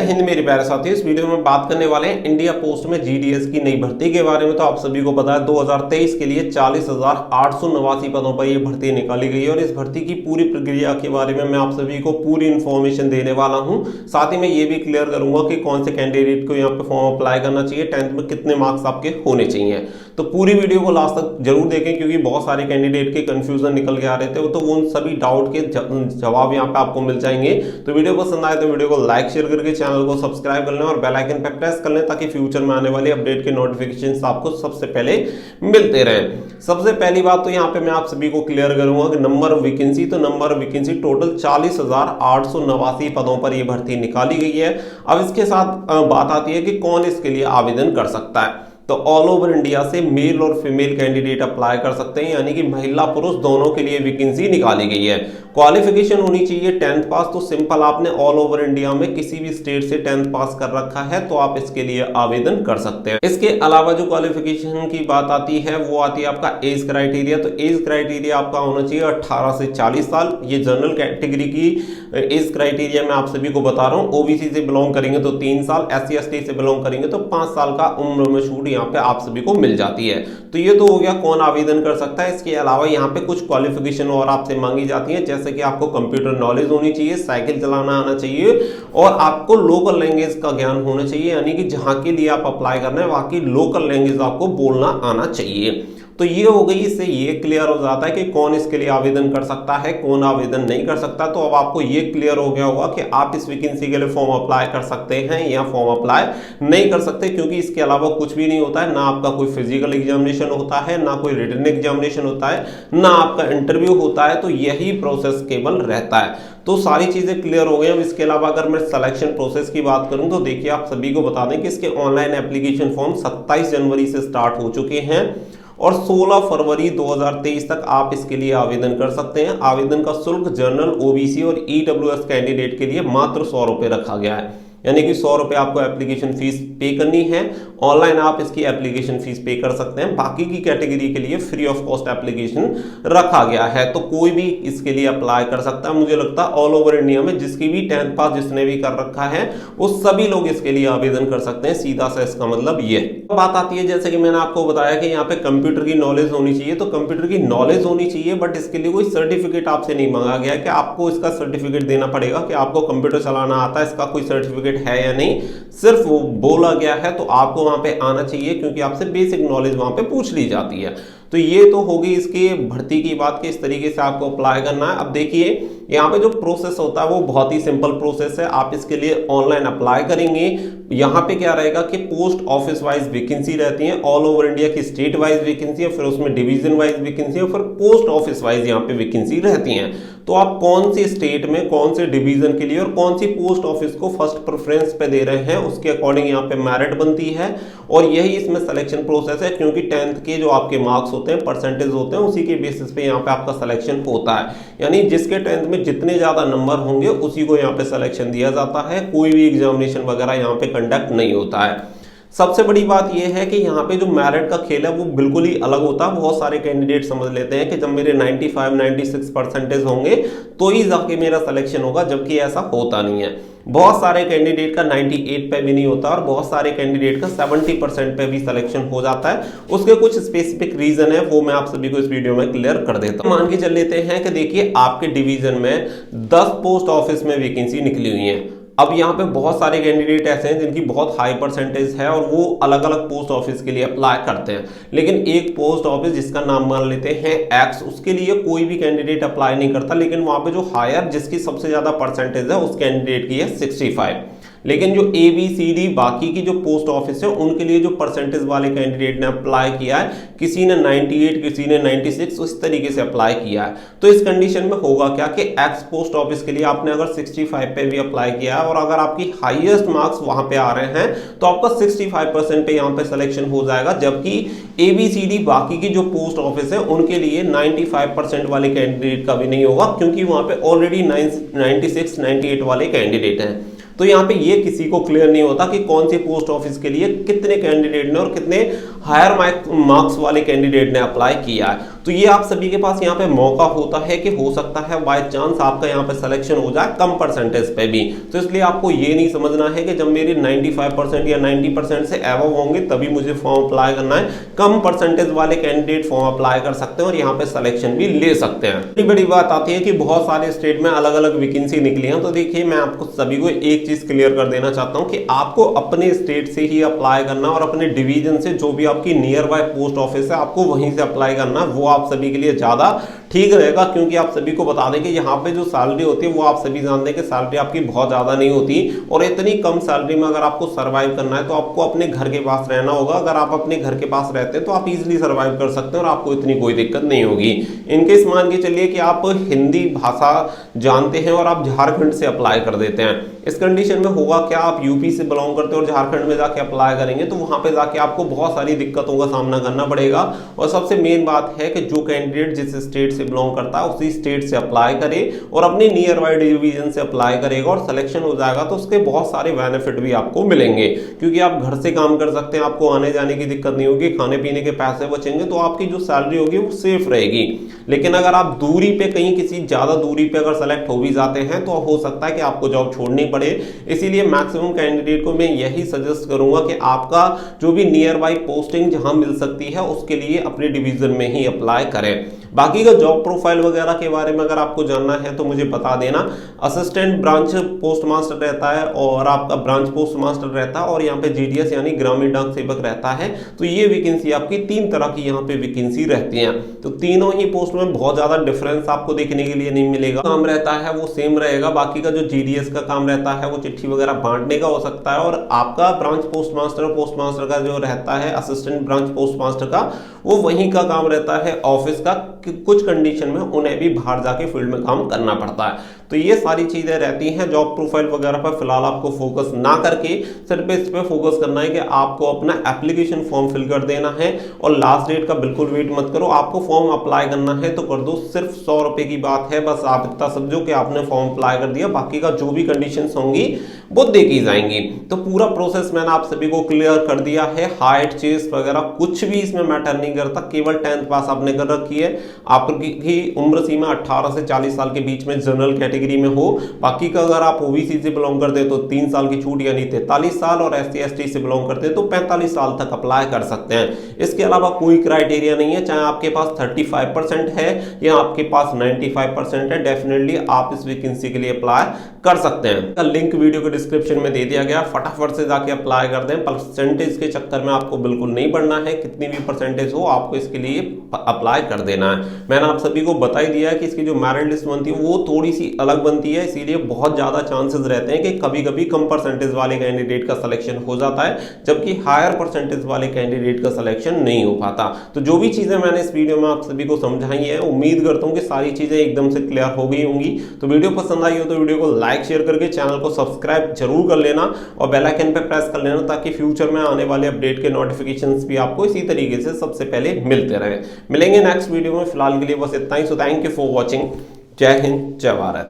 हिंद मेरे प्यारे साथियों, इस वीडियो में बात करने वाले हैं इंडिया पोस्ट में जीडीएस की नई भर्ती के बारे में। तो आप सभी को पता है 2023 के लिए 40,889 पदों पर यह भर्ती निकाली गई है और इस भर्ती की पूरी प्रक्रिया के बारे में मैं आप सभी को पूरी इंफॉर्मेशन देने वाला हूं। साथ ही मैं ये भी क्लियर करूंगा कि कौन से कैंडिडेट को यहाँ पे फॉर्म अप्लाई करना चाहिए, 10th में कितने मार्क्स आपके होने चाहिए। तो पूरी वीडियो को लास्ट तक जरूर देखें क्योंकि बहुत सारे कैंडिडेट के कंफ्यूजन निकल के आ रहे थे, तो उन सभी डाउट के जवाब यहाँ पे आपको मिल जाएंगे। तो वीडियो पसंद आए तो वीडियो को लाइक शेयर करके चैनल को सब्सक्राइब कर लें और बेल आइकन पर प्रेस कर लें ताकि फ्यूचर में आने वाली अपडेट के नोटिफिकेशन आपको सबसे पहले मिलते रहें। सबसे पहली बात तो यहाँ पे मैं आप सभी को क्लियर करूंगा कि नंबर ऑफ वैकेंसी, तो नंबर ऑफ वैकेंसी टोटल 40,889 पदों पर यह भर्ती निकाली गई है। अब इसके साथ बात आती है कि कौन इसके लिए आवेदन कर सकता है। तो ऑल ओवर इंडिया से मेल और फीमेल कैंडिडेट अप्लाई कर सकते हैं, यानी कि महिला पुरुष दोनों के लिए वैकेंसी निकाली गई है। क्वालिफिकेशन होनी चाहिए 10th पास। तो सिंपल आपने ऑल ओवर इंडिया में किसी भी स्टेट से 10th पास कर रखा है तो आप इसके लिए आवेदन कर सकते हैं। इसके अलावा जो क्वालिफिकेशन की बात आती है वो आती है आपका एज क्राइटेरिया। तो एज क्राइटेरिया आपका होना चाहिए 18 से 40 साल। ये जनरल कैटेगरी की एज क्राइटेरिया मैं आप सभी को बता रहा हूँ। ओबीसी से बिलोंग करेंगे तो 3 साल, SC/ST से बिलोंग करेंगे तो 5 साल का उम्र में छूट यहाँ पे आप सभी को मिल जाती है। तो ये तो हो गया कौन आवेदन कर सकता है। इसके अलावा यहाँ पे कुछ क्वालिफिकेशन और आपसे मांगी जाती है, जैसे कि आपको कंप्यूटर नॉलेज होनी चाहिए, साइकिल चलाना आना चाहिए और आपको लोकल लैंग्वेज का ज्ञान होना चाहिए, यानी कि जहां के लिए आप अप्लाई करना है वहां की लोकल लैंग्वेज आपको बोलना आना चाहिए। तो ये हो गई, इससे ये क्लियर हो जाता है कि कौन इसके लिए आवेदन कर सकता है, कौन आवेदन नहीं कर सकता। तो अब आपको ये क्लियर हो गया होगा कि आप इस वैकेंसी के लिए फॉर्म अप्लाई कर सकते हैं या फॉर्म अप्लाई नहीं कर सकते, क्योंकि इसके अलावा कुछ भी नहीं होता है। ना आपका कोई फिजिकल एग्जामिनेशन होता है, ना कोई रिटन एग्जामिनेशन होता है, ना आपका इंटरव्यू होता है। तो यही प्रोसेस केवल रहता है। तो सारी चीजें क्लियर हो गई। अब इसके अलावा अगर मैं सिलेक्शन प्रोसेस की बात करूं तो देखिए, आप सभी को बता दें कि इसके ऑनलाइन एप्लीकेशन फॉर्म 27 जनवरी से स्टार्ट हो चुके हैं और 16 फरवरी 2023 तक आप इसके लिए आवेदन कर सकते हैं। आवेदन का शुल्क जनरल, ओबीसी और ईडब्ल्यूएस कैंडिडेट के लिए मात्र 100 रुपए रखा गया है, यानी कि 100 रुपए आपको एप्लीकेशन फीस पे करनी है। ऑनलाइन आप इसकी एप्लीकेशन फीस पे कर सकते हैं। बाकी की कैटेगरी के लिए फ्री ऑफ कॉस्ट एप्लीकेशन रखा गया है, तो कोई भी इसके लिए अप्लाई कर सकता है। मुझे लगता है ऑल ओवर इंडिया में जिसकी भी 10th पास जिसने भी कर रखा है वो सभी लोग इसके लिए आवेदन कर सकते हैं। सीधा सा इसका मतलब ये बात आती है, जैसे कि मैंने आपको बताया कि यहाँ पे कंप्यूटर की नॉलेज होनी चाहिए। तो कंप्यूटर की नॉलेज होनी चाहिए, बट इसके लिए कोई सर्टिफिकेट आपसे नहीं मांगा गया कि आपको इसका सर्टिफिकेट देना पड़ेगा कि आपको कंप्यूटर चलाना आता है, इसका कोई सर्टिफिकेट है या नहीं। सिर्फ वो बोला गया है तो आपको वहां पे आना चाहिए, क्योंकि आपसे बेसिक नॉलेज वहां पे पूछ ली जाती है। तो ये तो होगी इसकी भर्ती की बात कि इस तरीके से आपको अप्लाई करना है। अब देखिए, यहाँ पे जो प्रोसेस होता है वो बहुत ही सिंपल प्रोसेस है। आप इसके लिए ऑनलाइन अप्लाई करेंगे। यहाँ पे क्या रहेगा कि पोस्ट ऑफिस वाइज वैकेंसी रहती है, ऑल ओवर इंडिया की स्टेट वाइज वैकेंसी है, फिर उसमें डिवीजन वाइज वैकेंसी है, फिर पोस्ट ऑफिस वाइज यहाँ पे वैकेंसी रहती है। तो आप कौन सी स्टेट में कौन से डिवीजन के लिए और कौन सी पोस्ट ऑफिस को फर्स्ट प्रेफरेंस पे दे रहे हैं, उसके अकॉर्डिंग यहाँ पे मेरिट बनती है और यही इसमें सिलेक्शन प्रोसेस है। क्योंकि 10th के जो आपके मार्क्स होते हैं, परसेंटेज होते हैं, उसी के बेसिस पे यहाँ पे आपका सिलेक्शन होता है। यानी जिसके 10th में जितने ज्यादा नंबर होंगे उसी को यहाँ पे सिलेक्शन दिया जाता है। कोई भी एग्जामिनेशन वगैरह यहाँ पे कंडक्ट नहीं होता है। सबसे बड़ी बात यह है कि यहाँ पे जो मेरिट का खेल है वो बिल्कुल ही अलग होता है। बहुत सारे कैंडिडेट समझ लेते हैं कि जब मेरे 95-96 परसेंटेज होंगे तो ही जाके मेरा सिलेक्शन होगा, जबकि ऐसा होता नहीं है। बहुत सारे कैंडिडेट का 98 पे भी नहीं होता और बहुत सारे कैंडिडेट का 70% पे भी सिलेक्शन हो जाता है। उसके कुछ स्पेसिफिक रीजन है, वो मैं आप सभी को इस वीडियो में क्लियर कर देता हूँ। मान के चल लेते हैं कि देखिए, आपके डिवीजन में 10 पोस्ट ऑफिस में वैकेंसी निकली हुई है। अब यहाँ पे बहुत सारे कैंडिडेट ऐसे हैं जिनकी बहुत हाई परसेंटेज है और वो अलग अलग पोस्ट ऑफिस के लिए अप्लाई करते हैं, लेकिन एक पोस्ट ऑफिस जिसका नाम मान लेते हैं एक्स, उसके लिए कोई भी कैंडिडेट अप्लाई नहीं करता। लेकिन वहां पे जो हायर जिसकी सबसे ज्यादा परसेंटेज है उस कैंडिडेट की है 65। लेकिन जो ABCD बाकी की जो पोस्ट ऑफिस है उनके लिए जो परसेंटेज वाले कैंडिडेट ने अप्लाई किया है, किसी ने 98, किसी ने 96, उस तरीके से अप्लाई किया है। तो इस कंडीशन में होगा क्या कि एक्स पोस्ट ऑफिस के लिए आपने अगर 65 पे भी अप्लाई किया है और अगर आपकी हाईएस्ट मार्क्स वहां पे आ रहे हैं तो आपका 65% पे यहाँ पे सिलेक्शन हो जाएगा। जबकि ABCD बाकी की जो पोस्ट ऑफिस है उनके लिए 95% वाले कैंडिडेट का भी नहीं होगा, क्योंकि वहां पे ऑलरेडी 96, 98 वाले कैंडिडेट हैं। तो यहाँ पे ये किसी को क्लियर नहीं होता कि कौन सी पोस्ट ऑफिस के लिए कितने कैंडिडेट ने और कितने हायर मार्क्स वाले कैंडिडेट ने अप्लाई किया है। तो ये आप सभी के पास यहाँ पे मौका होता है कि हो सकता है बाय चांस आपका यहाँ पे सिलेक्शन हो जाए कम परसेंटेज पे भी। तो इसलिए आपको ये नहीं समझना है कि जब मेरी 95% या 90% से एबव होंगे तभी मुझे फॉर्म अप्लाई करना है। कम परसेंटेज वाले कैंडिडेट फॉर्म अप्लाई कर सकते हैं और यहाँ पे सिलेक्शन भी ले सकते हैं। बड़ी बड़ी बात आती है कि बहुत सारे स्टेट में अलग अलग वैकेंसी निकली है। तो देखिए, मैं आपको सभी को एक चीज क्लियर कर देना चाहता हूँ कि आपको अपने स्टेट से ही अप्लाई करना और अपने डिवीजन से, जो भी आपकी नियर बाय पोस्ट ऑफिस है, आपको वहीं से अप्लाई करना। वो आप सभी के लिए ज्यादा ठीक रहेगा, क्योंकि आप सभी को बता दें कि यहाँ पे जो सैलरी होती है वो आप सभी जानते हैं कि सैलरी आपकी बहुत ज्यादा नहीं होती, और इतनी कम सैलरी में अगर आपको सर्वाइव करना है तो आपको अपने घर के पास रहना होगा। अगर आप अपने घर के पास रहते हैं तो आप इजीली सर्वाइव कर सकते हैं और आपको इतनी कोई दिक्कत नहीं होगी। इनकेस मान के चलिए कि आप हिंदी भाषा जानते हैं और आप झारखंड से अप्लाई कर देते हैं, इस कंडीशन में होगा क्या, आप यूपी से बिलोंग करते हैं और झारखंड में जाके अप्लाई करेंगे तो वहां पे जाके आपको बहुत सारी दिक्कतों का सामना करना पड़ेगा। और सबसे मेन बात है कि जो कैंडिडेट जिस स्टेट से बिलोंग करता है उसी स्टेट से अप्लाई करे और अपने नियर बाय डिवीजन से अप्लाई करेगा और सिलेक्शन हो जाएगा तो उसके बहुत सारे बेनिफिट भी आपको मिलेंगे, क्योंकि आप घर से काम कर सकते हैं, आपको आने जाने की दिक्कत नहीं होगी, खाने पीने के पैसे बचेंगे, तो आपकी जो सैलरी होगी वो सेफ रहेगी। लेकिन अगर आप दूरी पे कहीं किसी ज्यादा दूरी पे अगर सेलेक्ट हो भी जाते हैं तो हो सकता है कि आपको जॉब छोड़नी पड़े। इसीलिए मैक्सिमम कैंडिडेट को मैं यही सजेस्ट करूंगा कि आपका जो भी नियर बाई पोस्टिंग जहां मिल सकती है उसके लिए अपने डिवीजन में ही अप्लाई करें। बाकी का जॉब प्रोफाइल वगैरह के बारे में अगर आपको जानना है तो मुझे बता देना। असिस्टेंट ब्रांच पोस्ट मास्टर रहता है और आपका ब्रांच पोस्ट मास्टर रहता है और यहाँ पे जीडीएस यानी ग्रामीण डाक सेवक रहता है। तो ये वैकेंसी आपकी 3 तरह की यहाँ पे वैकेंसी रहती है। तो तीनों ही पोस्ट में बहुत ज्यादा डिफरेंस आपको देखने के लिए नहीं मिलेगा। काम रहता है वो सेम रहेगा। बाकी का जो जीडीएस का काम रहता है वो चिट्ठी वगैरह बांटने का हो सकता है, और आपका ब्रांच पोस्ट मास्टर का जो रहता है असिस्टेंट ब्रांच पोस्ट मास्टर का, वो वहीं का काम रहता है ऑफिस का। कुछ कंडीशन में उन्हें भी बाहर जाके फील्ड में काम करना पड़ता है। तो ये सारी चीजें रहती हैं। जॉब प्रोफाइल वगैरह पर फिलहाल आपको फोकस ना करके सिर्फ इस पे फोकस करना है कि आपको अपना एप्लीकेशन फॉर्म फिल कर देना है और लास्ट डेट का बिल्कुल वेट मत करो। आपको फॉर्म अप्लाई करना है तो कर दो, सिर्फ 100 रुपए की बात है। बस आप इतना समझो कि आपने फॉर्म अप्लाई कर दिया, बाकी का जो भी कंडीशंस होंगी वो देखी जाएंगी। तो पूरा प्रोसेस मैंने आप सभी को क्लियर कर दिया है। हाइट चेस्ट वगैरह कुछ भी इसमें मैटर नहीं करता, केवल 10th पास आपने कर रखी है। आपकी उम्र सीमा 18 से 40 साल के बीच में जनरल कैटेगरी में हो। बाकी का अगर आप ओबीसी से बिलोंग करते हैं तो 3 साल की छूट यानी 43 साल, और एससी एसटी से बिलोंग करते हैं तो 45 साल तक अप्लाई कर सकते हैं। इसके अलावा कोई क्राइटेरिया नहीं है, चाहे आपके पास 35% है या आपके पास 95% है, डेफिनेटली आप इस वैकेंसी के लिए अप्लाई कर सकते हैं। लिंक वीडियो के डिस्क्रिप्शन में दे दिया गया, फटाफट से जाके अप्लाई कर दें। परसेंटेज के चक्कर में आपको बिल्कुल नहीं पड़ना है, कितनी भी परसेंटेज हो आपको इसके लिए अप्लाई कर देना है। मैंने आप सभी को बता ही दिया है कि इसकी जो मेरिट लिस्ट बनती है वो थोड़ी सी अलग बनती है, इसीलिए बहुत ज्यादा चांसेस रहते हैं कि कभी कभी कम परसेंटेज वाले कैंडिडेट का सिलेक्शन हो जाता है, जबकि हायर परसेंटेज वाले कैंडिडेट का सिलेक्शन नहीं हो पाता। तो जो भी चीजें मैंने इस वीडियो में आप सभी को समझाई है, उम्मीद करता हूं कि सारी चीजें एकदम से क्लियर हो गई होंगी। तो वीडियो पसंद आई हो तो वीडियो को लाइक शेयर करके चैनल को सब्सक्राइब जरूर कर लेना और बेल आइकन पे प्रेस कर लेना, ताकि फ्यूचर में आने वाले अपडेट के नोटिफिकेशंस भी आपको इसी तरीके से सबसे पहले मिलते रहे। मिलेंगे नेक्स्ट वीडियो में, फिलहाल के लिए बस इतना ही। So thank you for watching. जय हिंद, जय भारत।